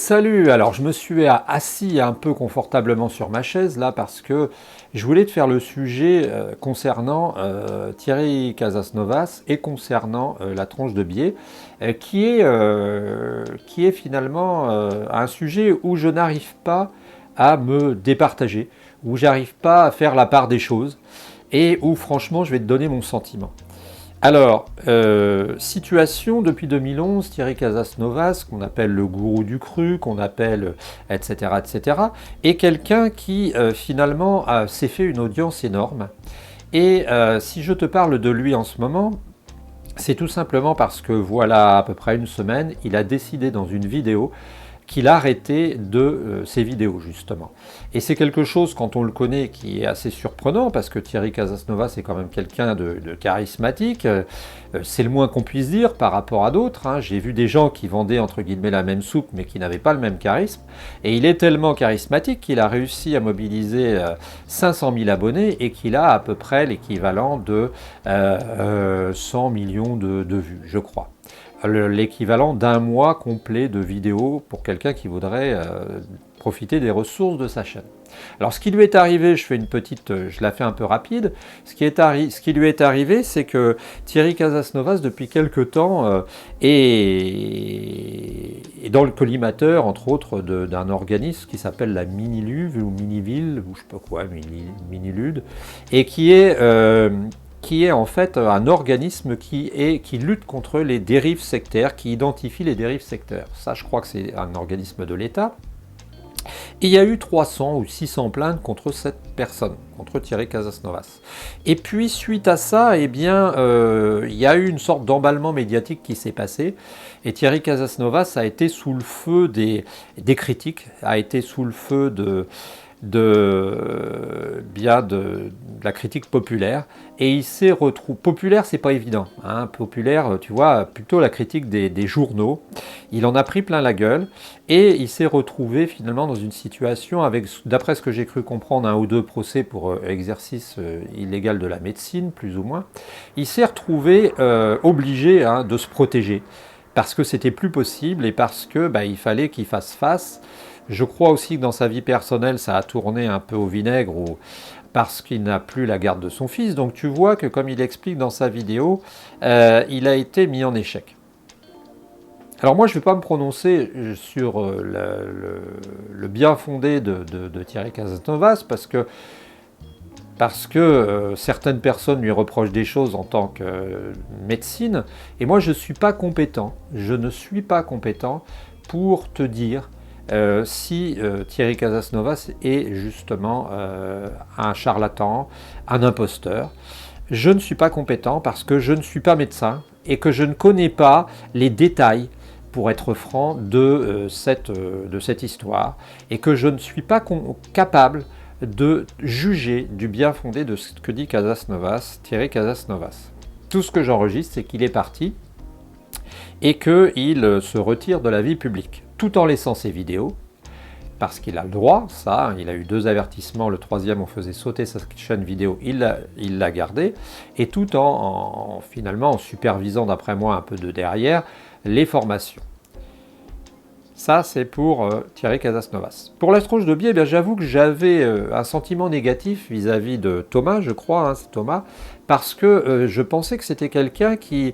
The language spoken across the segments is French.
Salut, alors je me suis assis un peu confortablement sur ma chaise là parce que je voulais te faire le sujet concernant Thierry Casasnovas et concernant la tranche de biais qui est finalement un sujet où je n'arrive pas à me départager, où j'arrive pas à faire la part des choses et où franchement je vais te donner mon sentiment. Alors, situation depuis 2011, Thierry Casasnovas, qu'on appelle le gourou du cru, qu'on appelle etc., etc., est quelqu'un qui finalement s'est fait une audience énorme. Et si je te parle de lui en ce moment, c'est tout simplement parce que voilà à peu près une semaine, il a décidé dans une vidéo qu'il a arrêté de ses vidéos justement. Et c'est quelque chose quand on le connaît qui est assez surprenant parce que Thierry Casasnovas est quand même quelqu'un de charismatique, c'est le moins qu'on puisse dire par rapport à d'autres, hein. J'ai vu des gens qui vendaient entre guillemets la même soupe mais qui n'avaient pas le même charisme et il est tellement charismatique qu'il a réussi à mobiliser 500 000 abonnés et qu'il a à peu près l'équivalent de 100 millions de vues, je crois. L'équivalent d'un mois complet de vidéos pour quelqu'un qui voudrait profiter des ressources de sa chaîne. Alors ce qui lui est arrivé, je la fais un peu rapide, ce qui lui est arrivé, c'est que Thierry Casasnovas, depuis quelque temps, est dans le collimateur, entre autres, d'un organisme qui s'appelle la Miniluve ou Miniville, ou je sais pas quoi, Minilude, et qui est en fait un organisme qui lutte contre les dérives sectaires, qui identifie les dérives sectaires. Ça, je crois que c'est un organisme de l'État. Et il y a eu 300 ou 600 plaintes contre cette personne, contre Thierry Casasnovas. Et puis, suite à ça, eh bien, il y a eu une sorte d'emballement médiatique qui s'est passé. Et Thierry Casasnovas a été sous le feu des critiques, a été sous le feu de la critique populaire, et il s'est retrouvé populaire, c'est pas évident, hein. Populaire, tu vois, plutôt la critique des journaux. Il en a pris plein la gueule et il s'est retrouvé finalement dans une situation avec, d'après ce que j'ai cru comprendre, un ou deux procès pour exercice illégal de la médecine, plus ou moins. Il s'est retrouvé obligé, hein, de se protéger parce que c'était plus possible et parce que il fallait qu'il fasse face. Je crois aussi que dans sa vie personnelle, ça a tourné un peu au vinaigre parce qu'il n'a plus la garde de son fils. Donc tu vois que, comme il explique dans sa vidéo, il a été mis en échec. Alors moi, je ne vais pas me prononcer sur le bien fondé de Thierry Casasnovas parce que certaines personnes lui reprochent des choses en tant que médecine, et moi je ne suis pas compétent. Je ne suis pas compétent pour te dire si Thierry Casasnovas est justement un charlatan, un imposteur. Je ne suis pas compétent parce que je ne suis pas médecin et que je ne connais pas les détails, pour être franc, de cette histoire, et que je ne suis pas capable de juger du bien fondé de ce que dit Thierry Casasnovas. Tout ce que j'enregistre, c'est qu'il est parti et qu'il se retire de la vie publique, tout en laissant ses vidéos, parce qu'il a le droit, ça, il a eu 2 avertissements, le 3e on faisait sauter sa chaîne vidéo, il l'a gardé, et tout finalement en supervisant d'après moi un peu de derrière les formations. Ça, c'est pour Thierry Casasnovas. Pour la tranche de biais, j'avoue que j'avais un sentiment négatif vis-à-vis de Thomas, je crois, hein, c'est Thomas, parce que je pensais que c'était quelqu'un qui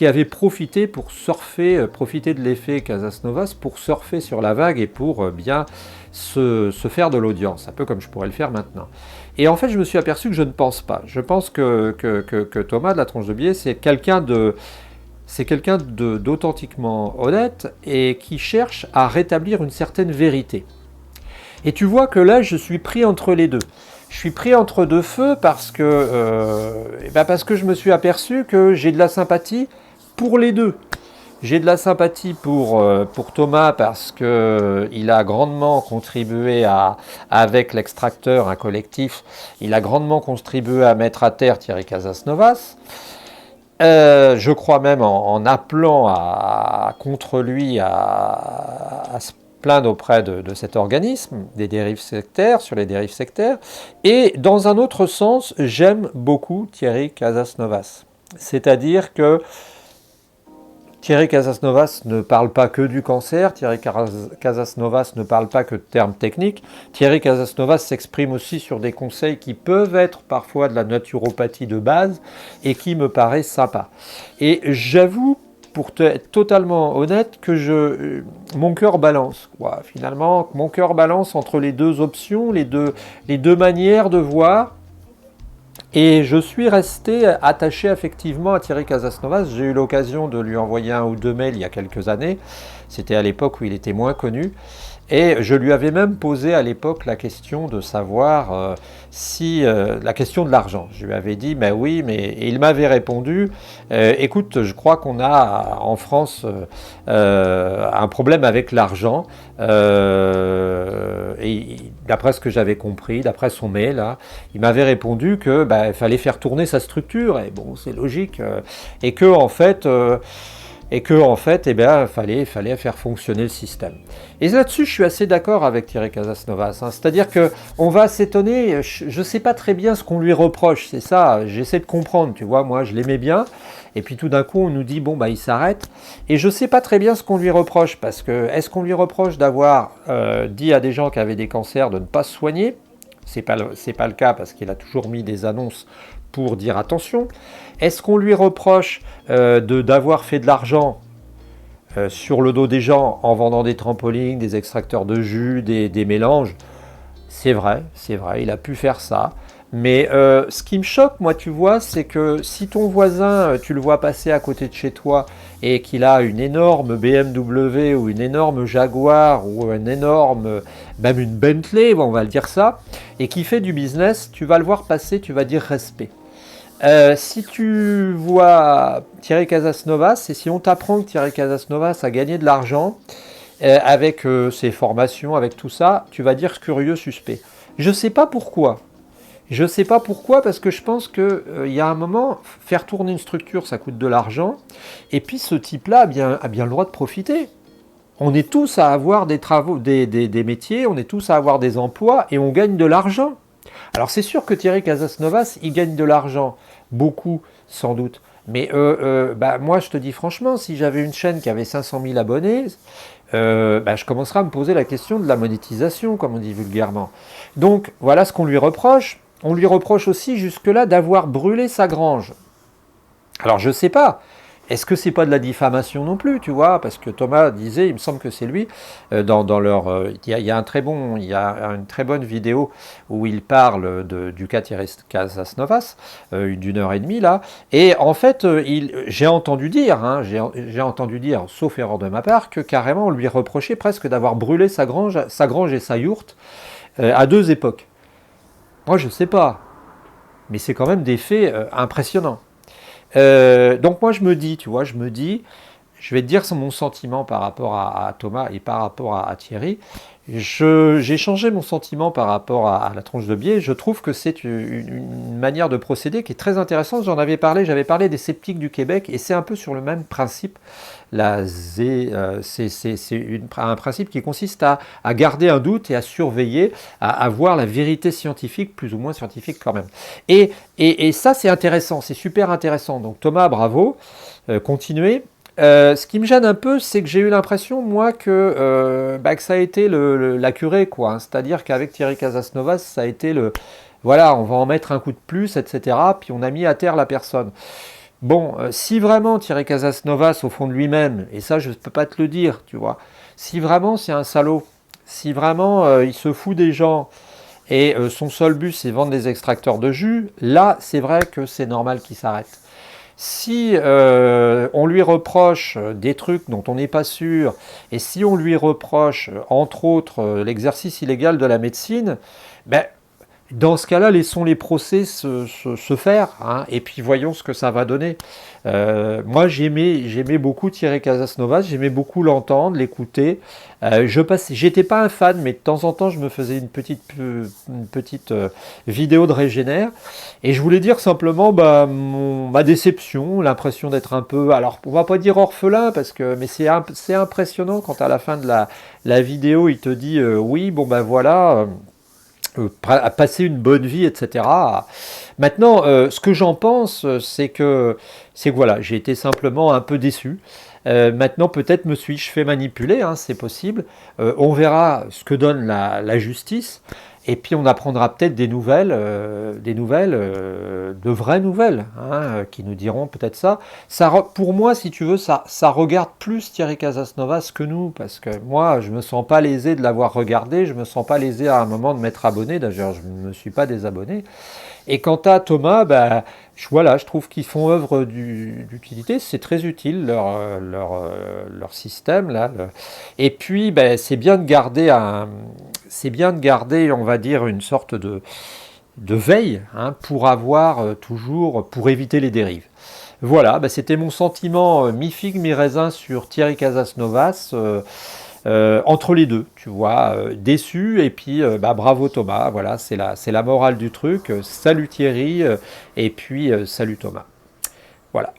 avait profité pour surfer, profiter de l'effet Casasnovas pour surfer sur la vague et pour bien se faire de l'audience, un peu comme je pourrais le faire maintenant. Et en fait, je me suis aperçu que je ne pense pas. Je pense que Thomas de la tranche de biais, c'est quelqu'un d'authentiquement honnête et qui cherche à rétablir une certaine vérité. Et tu vois que là, je suis pris entre les deux. Je suis pris entre deux feux parce que je me suis aperçu que j'ai de la sympathie pour les deux. J'ai de la sympathie pour Thomas parce qu'il a grandement contribué avec l'extracteur, un collectif, il a grandement contribué à mettre à terre Thierry Casasnovas. Je crois même en appelant contre lui à se plaindre auprès de cet organisme, des dérives sectaires, sur les dérives sectaires. Et dans un autre sens, j'aime beaucoup Thierry Casasnovas. C'est-à-dire que Thierry Casasnovas ne parle pas que du cancer, Thierry Casasnovas ne parle pas que de termes techniques, Thierry Casasnovas s'exprime aussi sur des conseils qui peuvent être parfois de la naturopathie de base et qui me paraissent sympas. Et j'avoue, pour être totalement honnête, que mon cœur balance. Finalement, mon cœur balance entre les deux options, les deux manières de voir. Et je suis resté attaché affectivement à Thierry Casasnovas. J'ai eu l'occasion de lui envoyer un ou deux mails il y a quelques années. C'était à l'époque où il était moins connu. Et je lui avais même posé à l'époque la question de savoir la question de l'argent. Je lui avais dit, mais oui, et il m'avait répondu, écoute, je crois qu'on a en France un problème avec l'argent. Et d'après ce que j'avais compris, d'après son mail, là, il m'avait répondu que il fallait faire tourner sa structure. Et bon, c'est logique. Et que en fait. Fallait faire fonctionner le système. Et là-dessus, je suis assez d'accord avec Thierry Casasnovas. C'est-à-dire qu'on va s'étonner, je ne sais pas très bien ce qu'on lui reproche, c'est ça, j'essaie de comprendre, tu vois, moi je l'aimais bien, et puis tout d'un coup on nous dit, il s'arrête, et je ne sais pas très bien ce qu'on lui reproche, parce que est-ce qu'on lui reproche d'avoir dit à des gens qui avaient des cancers de ne pas se soigner? C'est pas le cas, parce qu'il a toujours mis des annonces pour dire attention. Est-ce qu'on lui reproche d'avoir fait de l'argent sur le dos des gens en vendant des trampolines, des extracteurs de jus, des mélanges? C'est vrai, il a pu faire ça. Mais ce qui me choque, moi, tu vois, c'est que si ton voisin, tu le vois passer à côté de chez toi et qu'il a une énorme BMW ou une énorme Jaguar ou une énorme, même une Bentley, on va le dire ça, et qui fait du business, tu vas le voir passer, tu vas dire respect. Si tu vois Thierry Casasnovas, et si on t'apprend que Thierry Casasnovas a gagné de l'argent avec ses formations, avec tout ça, tu vas dire curieux, suspect. Je sais pas pourquoi. Parce que je pense qu'il y a un moment, faire tourner une structure, ça coûte de l'argent. Et puis ce type-là a bien le droit de profiter. On est tous à avoir des travaux, des métiers, on est tous à avoir des emplois et on gagne de l'argent. Alors c'est sûr que Thierry Casasnovas, il gagne de l'argent, beaucoup sans doute. Mais moi je te dis franchement, si j'avais une chaîne qui avait 500 000 abonnés, je commencerais à me poser la question de la monétisation, comme on dit vulgairement. Donc voilà ce qu'on lui reproche. On lui reproche aussi jusque-là d'avoir brûlé sa grange. Alors je ne sais pas. Est-ce que c'est pas de la diffamation non plus, tu vois? Parce que Thomas disait, il me semble que c'est lui, il y a une très bonne vidéo où il parle du cas Thierry Casasnovas, d'une heure et demie là, et en fait, j'ai entendu dire, sauf erreur de ma part, que carrément on lui reprochait presque d'avoir brûlé sa grange et sa yourte à deux époques. Moi, je sais pas, mais c'est quand même des faits impressionnants. Donc moi je me dis, je vais te dire mon sentiment par rapport à Thomas et par rapport à Thierry. J'ai changé mon sentiment par rapport à la tranche de biais. Je trouve que c'est une manière de procéder qui est très intéressante. J'avais parlé des sceptiques du Québec et c'est un peu sur le même principe. C'est un principe qui consiste à garder un doute et à surveiller, à voir la vérité scientifique, plus ou moins scientifique quand même. Et ça c'est intéressant, c'est super intéressant. Donc Thomas, bravo, continuez. Ce qui me gêne un peu, c'est que j'ai eu l'impression, moi, que ça a été la curée, quoi. C'est-à-dire qu'avec Thierry Casasnovas, ça a été voilà, on va en mettre un coup de plus, etc. Puis on a mis à terre la personne. Bon, si vraiment Thierry Casasnovas, au fond de lui-même, et ça je ne peux pas te le dire, tu vois, si vraiment c'est un salaud, si vraiment il se fout des gens, et son seul but c'est vendre des extracteurs de jus, là c'est vrai que c'est normal qu'il s'arrête. Si on lui reproche des trucs dont on n'est pas sûr, et si on lui reproche, entre autres, l'exercice illégal de la médecine, dans ce cas-là, laissons les procès se faire, et puis voyons ce que ça va donner. Moi, j'aimais beaucoup Thierry Casasnovas, j'aimais beaucoup l'entendre, l'écouter. J'étais pas un fan, mais de temps en temps, je me faisais une petite vidéo de Régénère, et je voulais dire simplement ma déception, l'impression d'être un peu, alors on va pas dire orphelin, mais c'est impressionnant quand à la fin de la vidéo, il te dit oui, voilà. Passer une bonne vie, etc. Maintenant, ce que j'en pense, c'est que voilà, j'ai été simplement un peu déçu. Maintenant, peut-être me suis-je fait manipuler, hein, c'est possible. On verra ce que donne la justice. Et puis on apprendra peut-être de vraies nouvelles, hein, qui nous diront peut-être ça. Pour moi, si tu veux, ça regarde plus Thierry Casasnovas que nous, parce que moi, je me sens pas lésé de l'avoir regardé, je me sens pas lésé à un moment de m'être abonné, d'ailleurs, je ne me suis pas désabonné. Et quant à Thomas, bah, voilà, je trouve qu'ils font œuvre d'utilité, c'est très utile leur système là. Et puis, bah, c'est bien de garder, on va dire, une sorte de veille, hein, pour avoir toujours, pour éviter les dérives. Voilà, bah, c'était mon sentiment mi-figue, mi-raisin sur Thierry Casasnovas. Entre les deux, tu vois, déçu et puis bah, bravo Thomas, voilà, c'est la morale du truc. Salut Thierry et puis salut Thomas. Voilà.